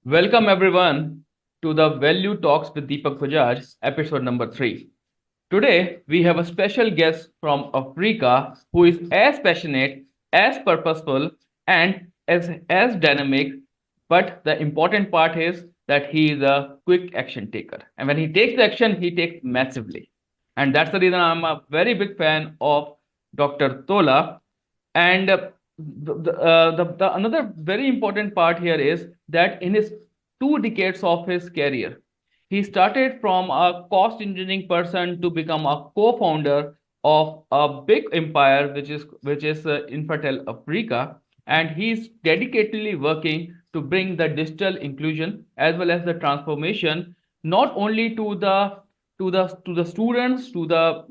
Welcome everyone to the Value Talks with Deepak Bajaj, episode number 3. Today we have a special guest from Africa who is as passionate, as purposeful, and as dynamic. But the important part is that he is a quick action taker. And when he takes the action, he takes massively. And that's the reason I'm a very big fan of Dr. Tola. And another very important part here is that in his 2 decades of his career, he started from a cost engineering person to become a co-founder of a big empire, which is Infatel Africa, and he's dedicatedly working to bring the digital inclusion as well as the transformation not only to the students, to the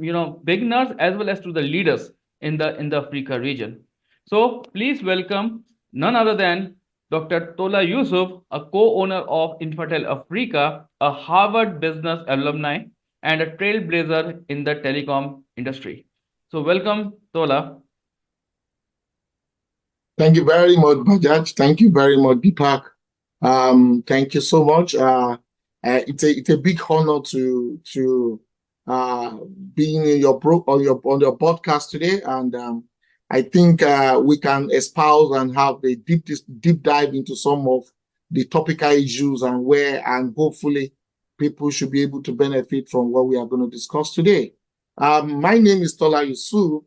beginners, as well as to the leaders in the Africa region. So please welcome none other than Dr. Tola Yusuf, a co-owner of Infatel Africa, a Harvard business alumni, and a trailblazer in the telecom industry. So welcome, Tola. Thank you very much, Bajaj. Thank you very much, Deepak. Thank you so much. It's a big honor to uh, being in your on your podcast today, and I think we can espouse and have a deep dive into some of the topical issues and hopefully people should be able to benefit from what we are going to discuss today. My name is Tola Yusuf.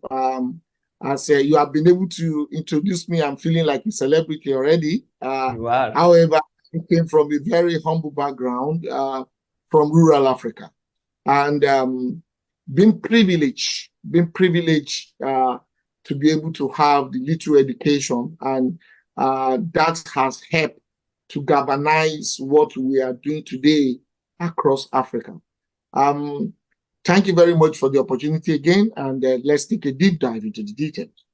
As you have been able to introduce me, I'm feeling like a celebrity already. You are. However, I came from a very humble background from rural Africa, and been privileged to be able to have the little education, and that has helped to galvanize what we are doing today across Africa. Um, Thank you very much for the opportunity again, and let's take a deep dive into the details.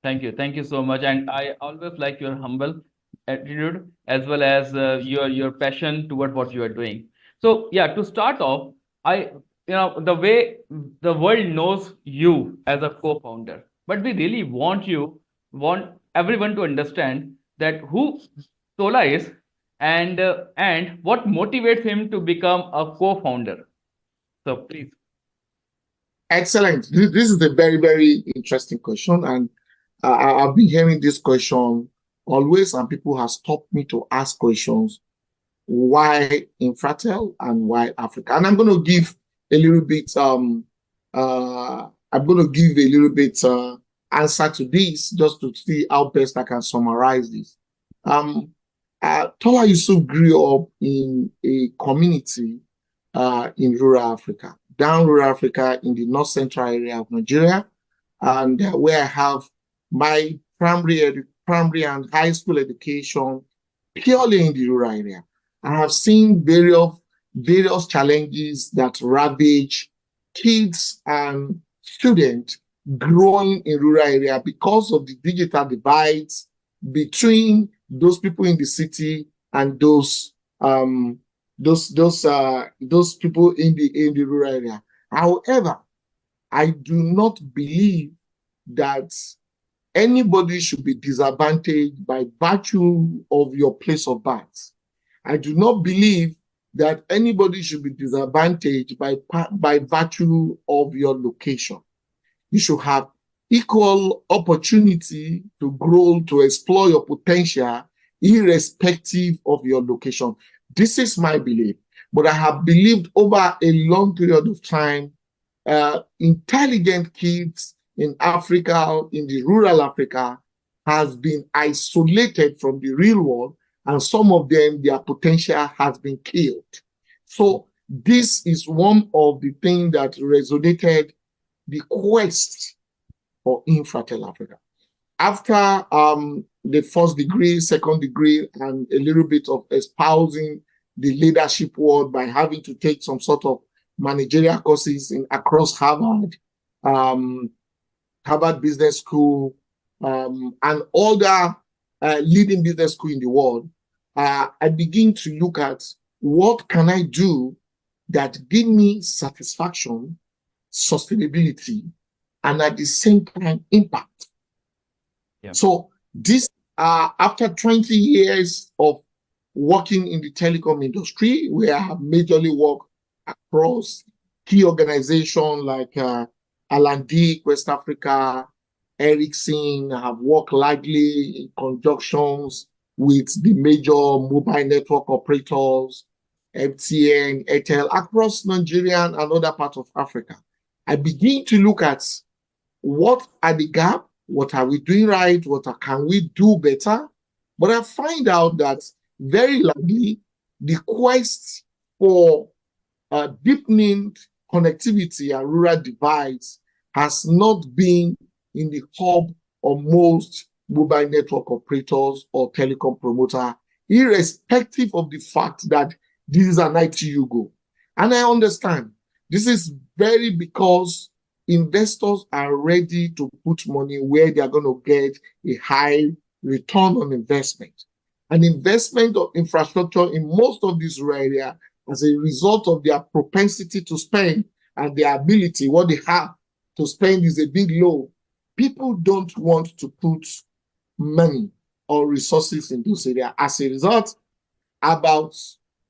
Thank you. Thank you so much. And I always like your humble attitude as well as your passion toward what you are doing. So yeah, to start off, the way the world knows you as a co-founder, but we really want everyone to understand that who Tola is and what motivates him to become a co-founder. So please. Excellent. This is a very, very interesting question, and I've been hearing this question always, and people have stopped me to ask questions. Why Infratel and why Africa? And I'm going to give a little bit. I'm going to give a little bit answer to this, just to see how best I can summarize this. Tola Yusuf grew up in a community in rural Africa, down rural Africa in the north central area of Nigeria, and where I have my primary and high school education purely in the rural area. I have seen various challenges that ravage kids and students growing in rural area because of the digital divides between those people in the city and those people in the rural area. However, I do not believe that anybody should be disadvantaged by virtue of your place of birth. I do not believe that anybody should be disadvantaged by virtue of your location. You should have equal opportunity to grow, to explore your potential, irrespective of your location. This is my belief, but I have believed over a long period of time, intelligent kids in Africa, in the rural Africa, has been isolated from the real world, and some of them, their potential has been killed. So this is one of the things that resonated the quest for Infratel Africa. After the first degree, second degree, and a little bit of espousing the leadership world by having to take some sort of managerial courses across Harvard, Harvard Business School, and other leading business school in the world, I begin to look at what can I do that give me satisfaction, sustainability, and at the same time impact. Yeah. So this, after 20 years of working in the telecom industry, where I have majorly worked across key organizations like Alan Dick, West Africa, Ericsson. I have worked largely in conjunctions with the major mobile network operators, MTN, Airtel, across Nigeria and other parts of Africa. I begin to look at what are the gaps, what are we doing right, can we do better? But I find out that very likely the quest for deepening connectivity and rural divides has not been in the hub of most mobile network operators or telecom promoter, irrespective of the fact that this is an ITU goal. And I understand this is very because investors are ready to put money where they are going to get a high return on investment. An investment of infrastructure in most of these rural areas as a result of their propensity to spend and their ability, what they have to spend is a big low. People don't want to put money or resources in those areas. As a result, about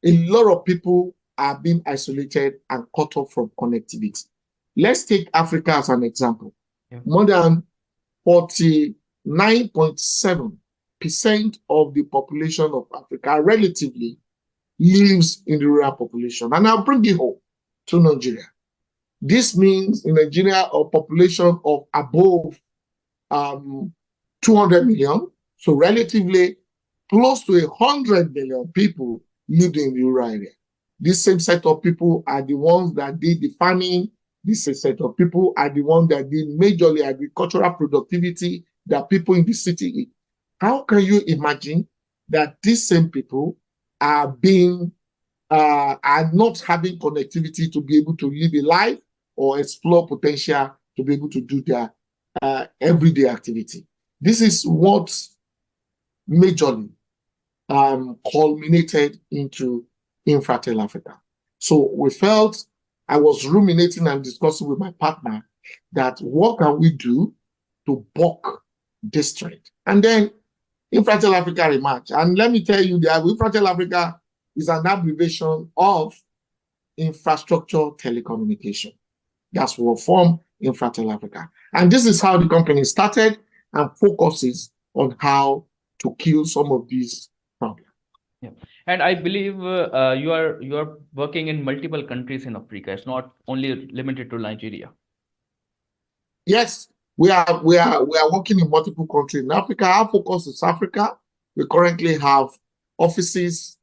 a lot of people are being isolated and cut off from connectivity. Let's take Africa as an example. Yeah. More than 49.7% of the population of Africa relatively lives in the rural population. And I'll bring it home to Nigeria. This means in Nigeria, a population of above 200 million, so relatively close to 100 million people lived in the rural area. This same set of people are the ones that did the farming. This set of people are the ones that did majorly agricultural productivity that people in the city eat. How can you imagine that these same people are not having connectivity to be able to live a life or explore potential to be able to do their everyday activity? This is what majorly culminated into Infratel Africa. So we felt, I was ruminating and discussing with my partner that what can we do to buck this trend? And then Infratel Africa emerged. And let me tell you that Infratel Africa is an abbreviation of infrastructure telecommunication. That's what formed Infratel Africa. And this is how the company started and focuses on how to kill some of these problems. Yeah. And I believe you are working in multiple countries in Africa. It's not only limited to Nigeria. Yes, we are working in multiple countries in Africa. Our focus is Africa. We currently have offices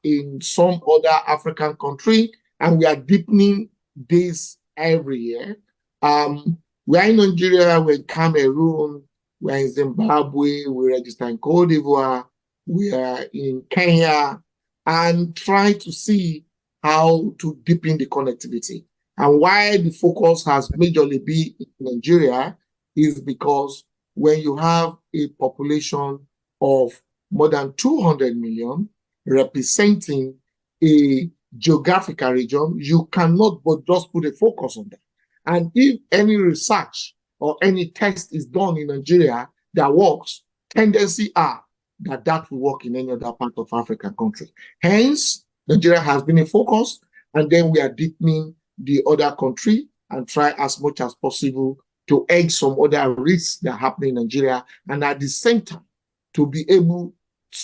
in some other African country, and we are deepening this every year. We are in Nigeria, we're in Cameroon, we're in Zimbabwe, we register in Cote d'Ivoire, we are in Kenya, and try to see how to deepen the connectivity. And why the focus has majorly been in Nigeria is because when you have a population of more than 200 million representing a geographical region, you cannot but just put a focus on that. And if any research or any test is done in Nigeria that works, tendency are that will work in any other part of African country. Hence, Nigeria has been a focus, and then we are deepening the other country and try as much as possible to egg some other risks that happen in Nigeria, and at the same time to be able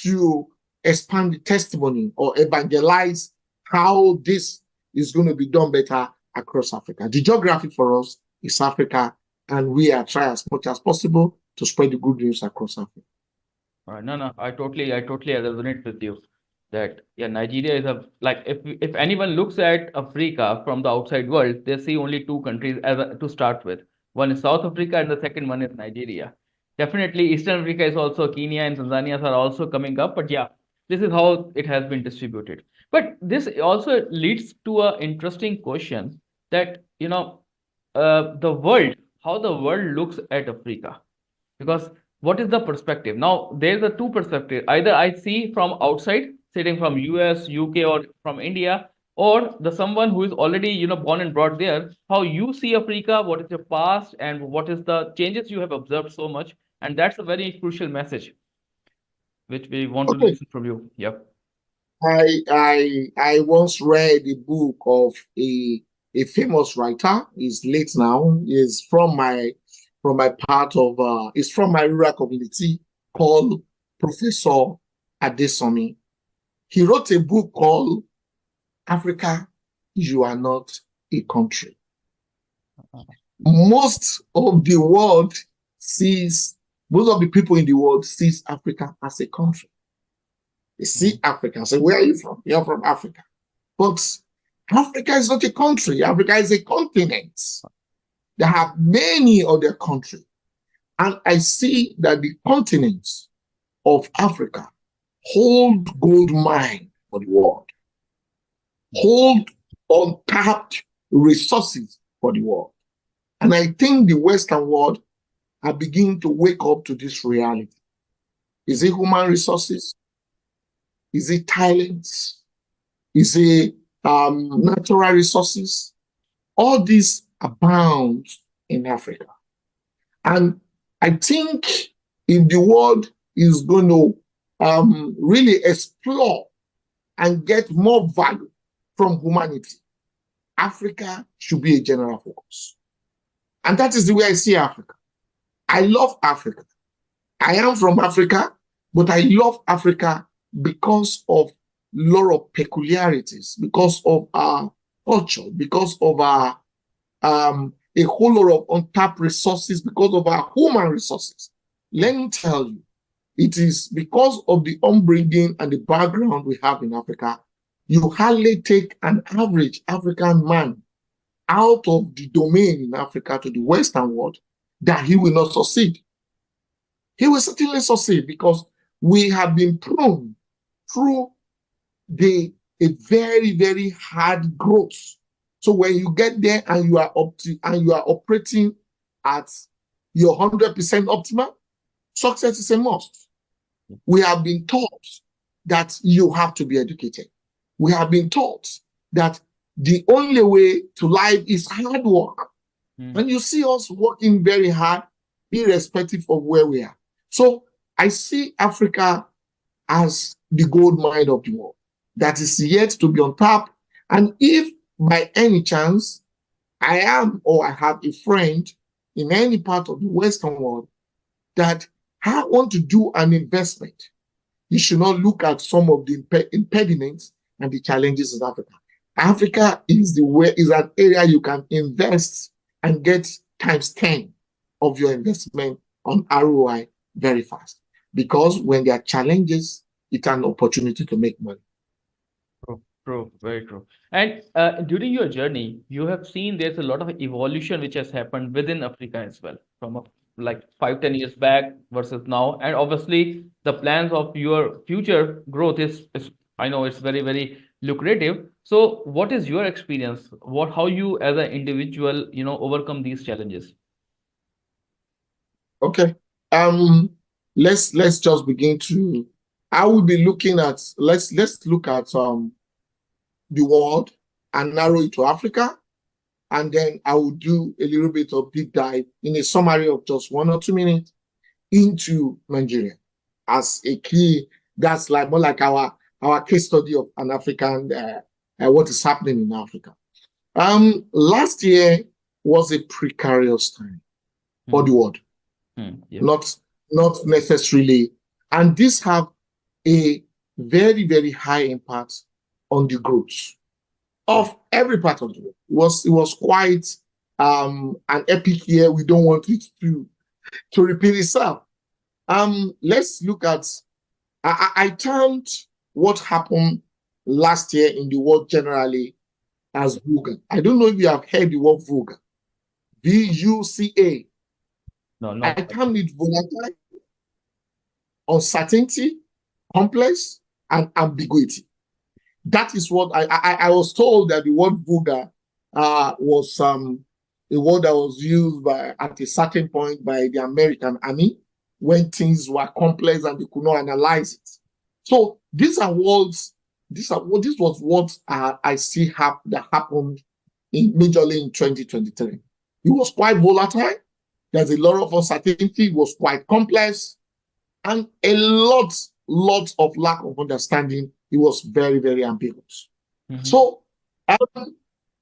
to expand the testimony or evangelize how this is going to be done better across Africa. The geography for us is Africa, and we are trying as much as possible to spread the good news across Africa. All right. No, I totally resonate with you that Nigeria is if anyone looks at Africa from the outside world, they see only two countries to start with. One is South Africa and the second one is Nigeria. Definitely Eastern Africa is also, Kenya and Tanzania are also coming up, but yeah, this is how it has been distributed. But this also leads to an interesting question that how the world looks at Africa, because what is the perspective? Now there's a two perspective. Either I see from outside, sitting from US, UK, or from India, or the someone who is already born and brought there, how you see Africa, what is your past, and what is the changes you have observed so much. And that's a very crucial message which we want to listen from you. Yep. I once read a book of a famous writer. He's late now. He's from my part of he's from my rural community called Professor Adesomi. He wrote a book called Africa, You Are Not a Country. Most of the world sees, most of the people in the world sees Africa as a country. They see Africa and say, where are you from? You're from Africa. But Africa is not a country. Africa is a continent. They have many other countries. And I see that the continents of Africa hold gold mine for the world, hold untapped resources for the world. And I think the Western world are beginning to wake up to this reality. Is it human resources? Is it talents? Is it natural resources? All these abound in Africa. And I think if the world is going to really explore and get more value from humanity, Africa should be a general focus. And that is the way I see Africa. I love Africa. I am from Africa, but I love Africa because of a lot of peculiarities, because of our culture, because of our a whole lot of untapped resources, because of our human resources. Let me tell you, it is because of the upbringing and the background we have in Africa. You hardly take an average African man out of the domain in Africa to the Western world that he will not succeed. He will certainly succeed because we have been prone through a very, very hard growth. So when you get there and you are operating at your 100% optimal, success is a must. We have been taught that you have to be educated. We have been taught that the only way to life is hard work. And you see us working very hard, irrespective of where we are. So I see Africa as the gold mine of the world that is yet to be untapped. And if by any chance I am or I have a friend in any part of the Western world that I want to do an investment, you should not look at some of the impediments and the challenges in Africa. Africa is an area you can invest and get times 10 of your investment on ROI very fast. Because when there are challenges, it's an opportunity to make money. True, very true. And during your journey, you have seen there's a lot of evolution which has happened within Africa as well, from like 5, 10 years back versus now. And obviously, the plans of your future growth is I know it's very, very lucrative. So, what is your experience? How you as an individual, overcome these challenges? Okay. Let's just begin to. I will be looking at. Let's look at the world and narrow it to Africa, and then I will do a little bit of deep dive in a summary of just 1 or 2 minutes into Nigeria as a key. That's like more like our case study of an African what is happening in Africa. Last year was a precarious time for the world, Yeah. not necessarily, and this have a very, very high impact on the growth of every part of the world. It was quite an epic year. We don't want it to repeat itself. Let's look at. I termed what happened last year in the world generally as VUCA. I don't know if you have heard the word VUCA. VUCA. No, no. I termed it volatile, uncertainty, complex, and ambiguity. That is what I was told that the word VUCA was a word that was used at a certain point by the American army when things were complex and they could not analyze it. So these are words. This was what I see that happened majorly in 2023. It was quite volatile. There's a lot of uncertainty. It was quite complex, and a lot lots of lack of understanding. It was very, very ambiguous. Mhm. So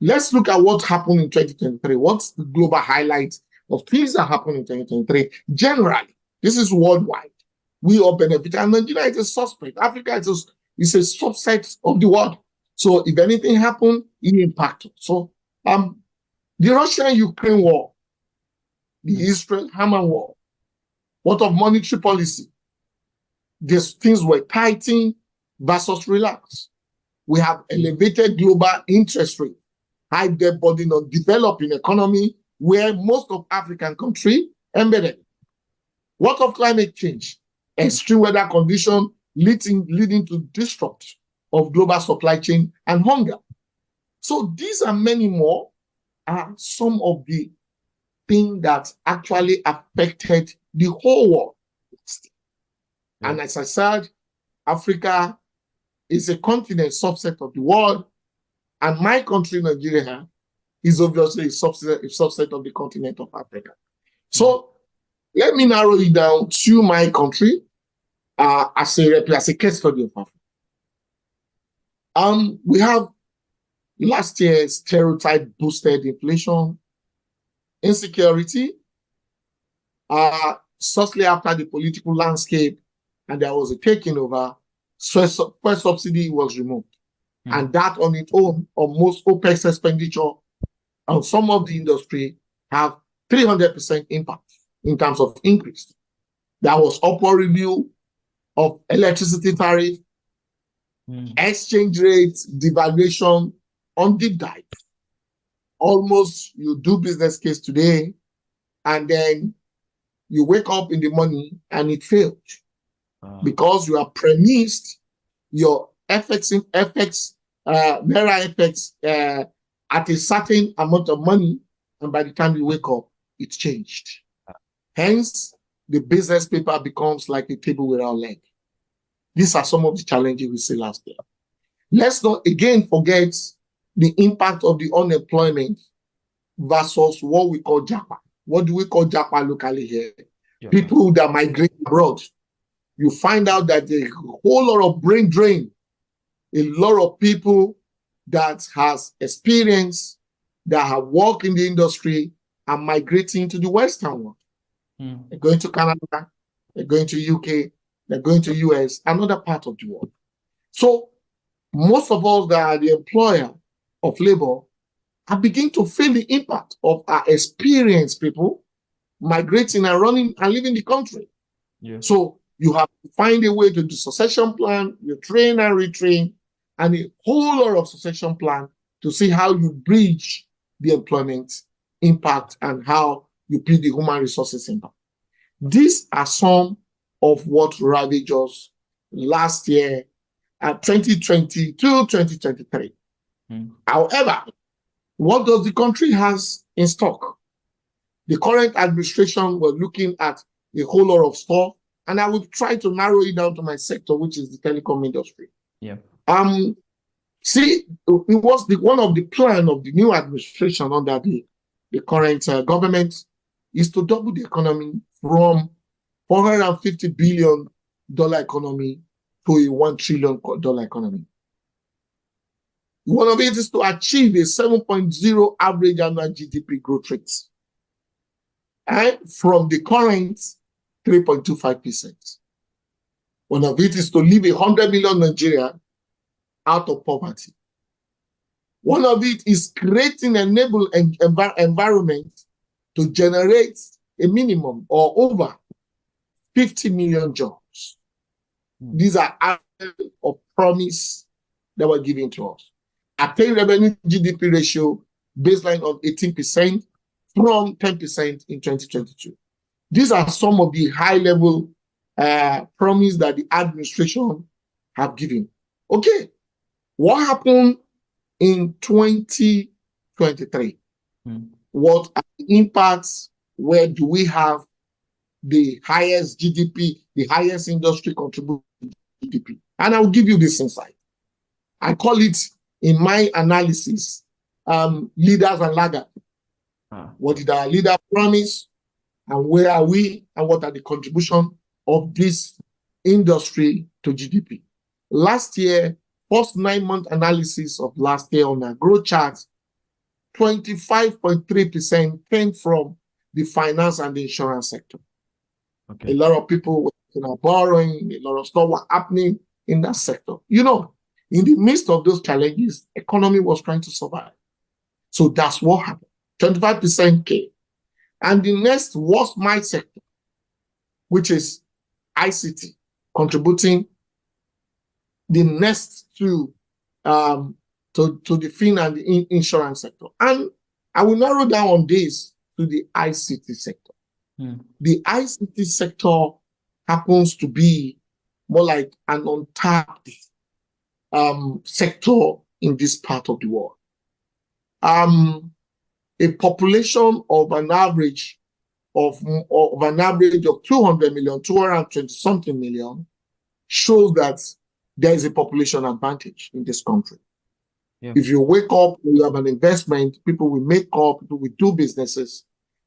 let's look at what happened in 2023. What's the global highlight of things that happened in 2023? Generally, this is worldwide. We all benefit, and Nigeria is a suspect. Africa is a subset of the world. So if anything happened, it impacted. So the Russian-Ukraine war, the Israel-Hamas war, what of monetary policy? These things were tightening versus relaxed. We have elevated global interest rate, high debt burden on developing economy where most of African countries embedded. What of climate change? Extreme weather conditions leading to disrupt of global supply chain and hunger. So these and many more are some of the things that actually affected the whole world. Yeah. And as I said, Africa is a continent subset of the world, and my country, Nigeria, is obviously a subset of the continent of Africa. So let me narrow it down to my country as a case study of Africa. We have last year's stereotype-boosted inflation, insecurity, shortly after the political landscape, and there was a taking over, fuel subsidy was removed. And that on its own, on most OPEX expenditure on some of the industry have 300% impact in terms of increase. There was upward review of electricity tariff, exchange rates, devaluation on deep dive. Almost you do business case today, and then you wake up in the morning and it failed because you are premised your Naira FX at a certain amount of money, and by the time you wake up, it's changed. Hence, the business paper becomes like a table without leg. These are some of the challenges we see last year. Let's not again forget the impact of the unemployment versus what we call Japa. What do we call Japa locally here? Japa. People that migrate abroad. You find out that there's a whole lot of brain drain. A lot of people that has experience, that have worked in the industry, are migrating to the Western world. They're going to Canada, they're going to UK, they're going to US, another part of the world. So most of us that are the employer of labor are beginning to feel the impact of our experienced people migrating and running and leaving the country. Yeah. So you have to find a way to do succession plan, you train and retrain, and a whole lot of succession plan to see how you bridge the employment impact and how you build the human resources impact. These are some of what ravaged us last year at 2022, 2023. However, what does the country has in stock? The current administration was looking at a whole lot of stuff, and I will try to narrow it down to my sector, which is the telecom industry. Yeah. See, it was one of the plan of the new administration under the current government is to double the economy from $450 billion economy to a $1 trillion economy. One of it is to achieve a 7.0 average annual GDP growth rate, and from the current 3.25%. One of it is to leave 100 million Nigerians out of poverty. One of it is creating an environment to generate a minimum or over 50 million jobs. These are acts of promise that were given to us. Attained revenue GDP ratio baseline of 18% from 10% in 2022. These are some of the high-level promise that the administration have given. Okay, what happened in 2023? What are the impacts? Where do we have the highest GDP, the highest industry contribution to GDP? And I'll give you this insight. I call it, in my analysis, leaders and laggards. What did our leader promise? And where are we? And what are the contribution of these industry to GDP. Last year, first 9-month analysis of last year on our growth chart, 25.3% came from the finance and the insurance sector. Okay. A lot of people were borrowing, a lot of stuff were happening in that sector. You know, in the midst of those challenges, economy was trying to survive. So that's what happened. 25% came. And the next was my sector, which is ICT, contributing the next to the fin and the insurance sector. And I will narrow down on this to the ICT sector. The ICT sector happens to be more like an untapped sector in this part of the world. A population of an average of 200 million, 220 something million, shows that there is a population advantage in this country. Yeah. If you wake up, you have an investment, people will make up, people will do businesses,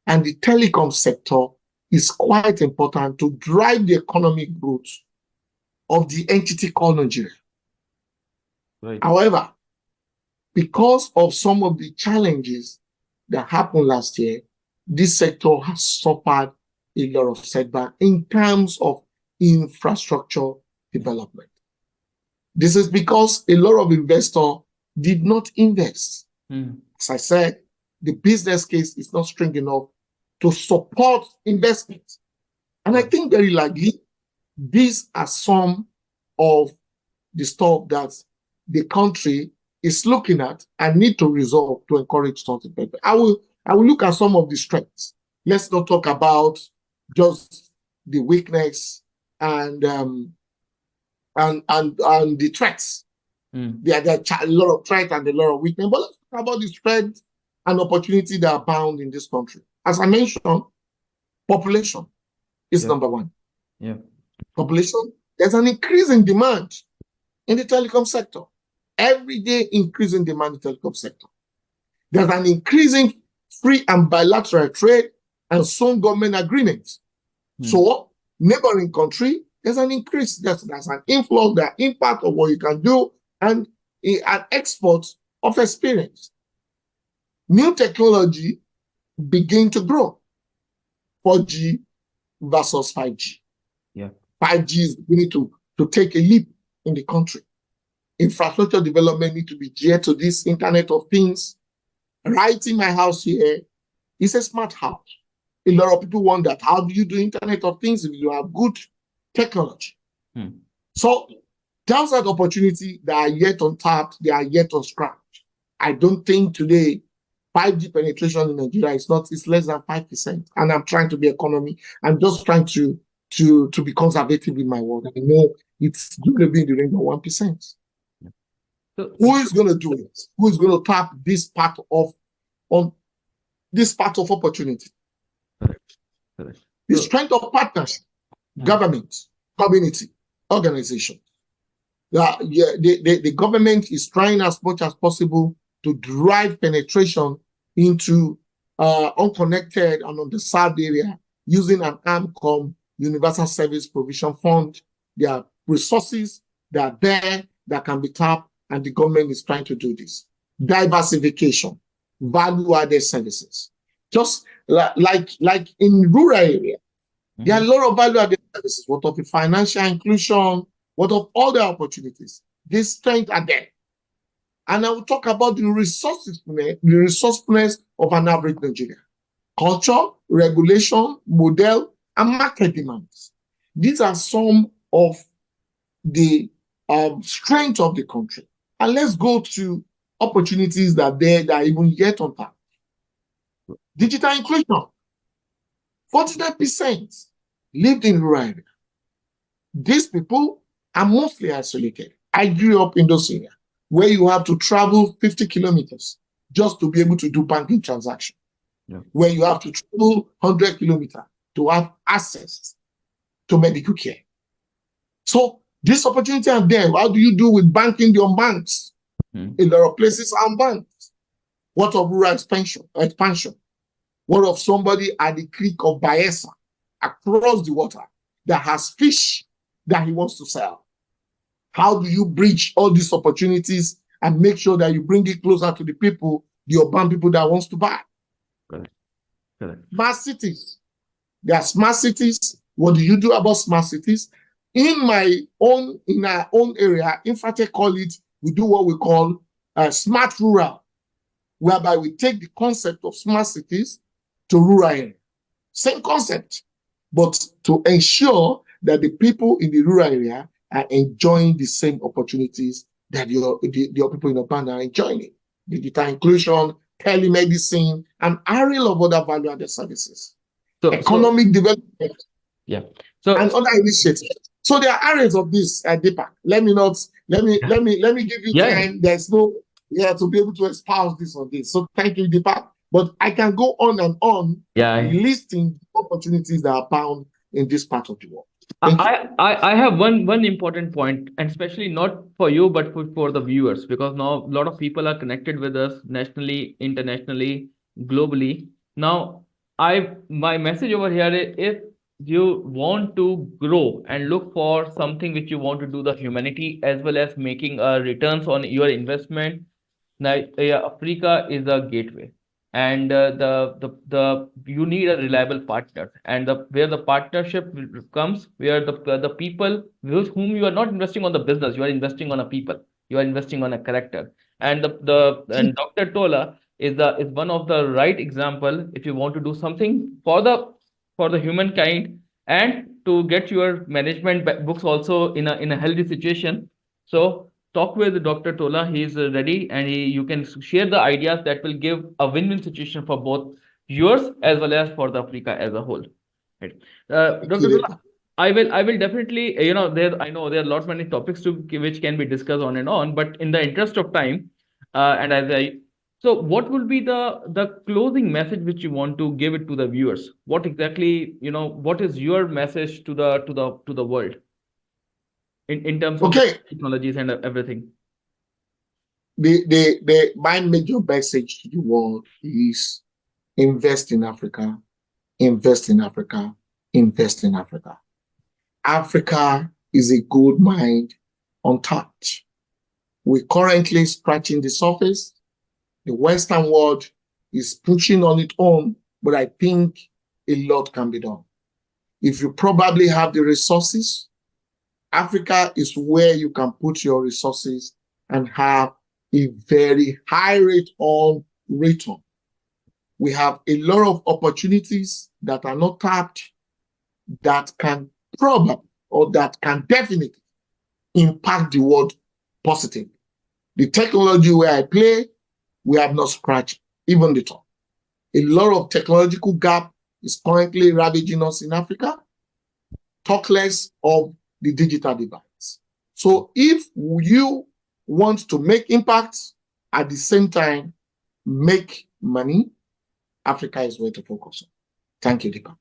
and the telecom sector is quite important to drive the economic growth of the entity called Nigeria. Right. However, because of some of the challenges that happened last year, this sector has suffered a lot of setback in terms of infrastructure development. This is because a lot of investors did not invest. As I said, the business case is not strong enough to support investment. And I think very likely these are some of the stuff that the country is looking at and need to resolve to encourage something better. I will look at some of the strengths. Let's not talk about just the weakness and the threats. There are a lot of threats and a lot of weakness, but let's talk about the strengths and opportunity that abound in this country. As I mentioned, population is number one. Yeah. Population, there's an increase in demand in the telecom sector. Every day increase in demand in the telecom sector. There's an increasing free and bilateral trade and some government agreements. So neighboring country, there's an increase, there's an influx, the impact of what you can do, and an export of experience. New technology begin to grow. 4G versus 5G. Yeah. 5G is beginning to take a leap in the country. Infrastructure development need to be geared to this Internet of Things. Right in my house here is a smart house. A lot of people wonder, how do you do Internet of Things if you have good technology? So those are the opportunities that are yet untapped, they are yet unscratched. I don't think today 5G penetration in Nigeria it's less than 5%. And I'm trying to be economy. I'm just trying to be conservative in my word. I know it's going to be in the range of 1%. So who is going to do it? Who is going to tap this part of opportunity? Correct. The strength of partnership, government, community, organization. The government is trying as much as possible to drive penetration into unconnected and underserved area using an AMCOM Universal Service Provision Fund. There are resources that are there that can be tapped, and the government is trying to do this. Diversification, value-added services. Just like in rural area, there are a lot of value-added services. What of the financial inclusion? What of all the opportunities? These strengths are there. And I will talk about the resourcefulness of an average Nigeria. Culture, regulation, model, and market demands. These are some of the strengths of the country. And let's go to opportunities that are even yet untapped. Digital inclusion. 49% lived in rural area. These people are mostly isolated. I grew up in those areas where you have to travel 50 kilometers just to be able to do banking transactions. Yeah. Where you have to travel 100 kilometers to have access to medical care. So this opportunity are there. How do you do with banking the unbanked? A lot of places are unbanked. What of rural expansion? What of somebody at the creek of Bayelsa across the water that has fish that he wants to sell? How do you bridge all these opportunities and make sure that you bring it closer to the people, the urban people that wants to buy? Correct. Correct. Smart cities. There are smart cities. What do you do about smart cities? In our own area, Infratech call it, we do what we call smart rural, whereby we take the concept of smart cities to rural area. Same concept, but to ensure that the people in the rural area are enjoying the same opportunities that your people in urban are enjoying. Digital inclusion, telemedicine, and array of other value-added services. Economic development, yeah. And other initiatives. So there are areas of this, Deepak. Let me give you time. There's no to be able to espouse this on this. So thank you, Deepak. But I can go on and on listing opportunities that are found in this part of the world. I have one important point, and especially not for you, but for the viewers, because now a lot of people are connected with us nationally, internationally, globally. Now, my message over here is, if you want to grow and look for something which you want to do the humanity, as well as making returns on your investment, Africa is a gateway, and the you need a reliable partner, and where the partnership comes, where the people with whom you are not investing on the business, you are investing on a people, you are investing on a character, and and Dr. Tola is one of the right example. If you want to do something for the humankind, and to get your management books also in a healthy situation, so talk with Dr. Tola. He is ready, and you can share the ideas that will give a win-win situation for both yours as well as for the Africa as a whole. Right. Dr. Tola, I will definitely, I know there are a lot many topics which can be discussed on and on, but in the interest of time, and so what will be the closing message which you want to give it to the viewers? What exactly, what is your message to the world in terms of technologies and everything? My major message to the world is invest in Africa, invest in Africa, invest in Africa. Africa is a gold mine untapped. We're currently scratching the surface. The Western world is pushing on its own, but I think a lot can be done. If you probably have the resources, Africa is where you can put your resources and have a very high rate of return. We have a lot of opportunities that are not tapped, that can probably, or that can definitely impact the world positively. The technology where I play, we have not scratched even the top. A lot of technological gap is currently ravaging us in Africa, talk less of the digital divides. So if you want to make impact, at the same time, make money, Africa is where to focus on. Thank you, Deepak.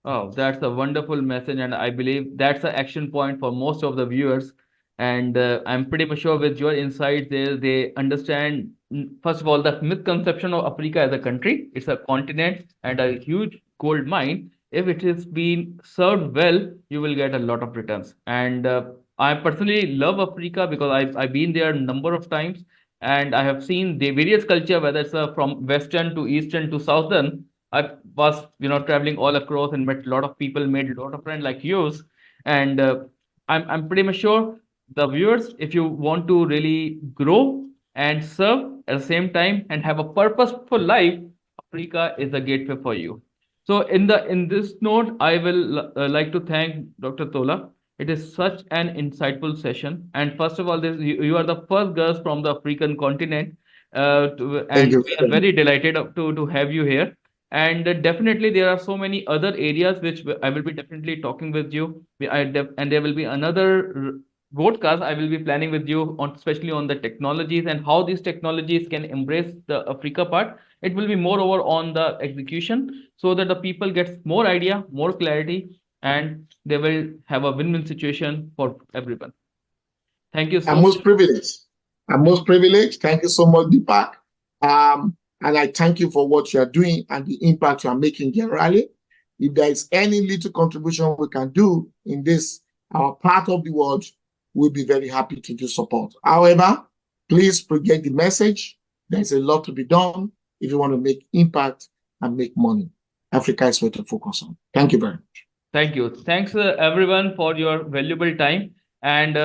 Oh, that's a wonderful message, and I believe that's an action point for most of the viewers. And I'm pretty much sure with your insights, they understand, first of all, the misconception of Africa as a country. It's a continent and a huge gold mine. If it is being served well, you will get a lot of returns. And I personally love Africa because I've been there a number of times, and I have seen the various culture, whether it's from Western to Eastern to Southern. I was, traveling all across and met a lot of people, made a lot of friends like yours, and I'm pretty much sure the viewers, if you want to really grow and serve at the same time and have a purposeful life, Africa is the gateway for you. So in this note, I will like to thank Dr. Tola. It is such an insightful session. And first of all, you are the first guest from the African continent, and we are very delighted to have you here. And definitely, there are so many other areas which I will be definitely talking with you. And there will be another broadcast I will be planning with you on, especially on the technologies and how these technologies can embrace the Africa part. It will be more over on the execution, so that the people gets more idea, more clarity, and they will have a win-win situation for everyone. Thank you so much. I'm most privileged. I'm most privileged. Thank you so much, Deepak. And I thank you for what you are doing and the impact you are making generally. If there is any little contribution we can do in this our part of the world, we'll be very happy to do support. However, please get the message. There's a lot to be done if you want to make impact and make money. Africa is what to focus on. Thank you very much. Thank you. Thanks everyone for your valuable time and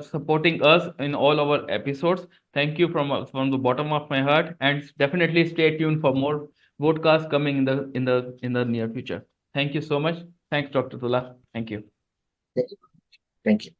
supporting us in all our episodes. Thank you from the bottom of my heart, and definitely stay tuned for more podcasts coming in the near future. Thank you so much. Thanks, Dr. Tola. Thank you. Thank you.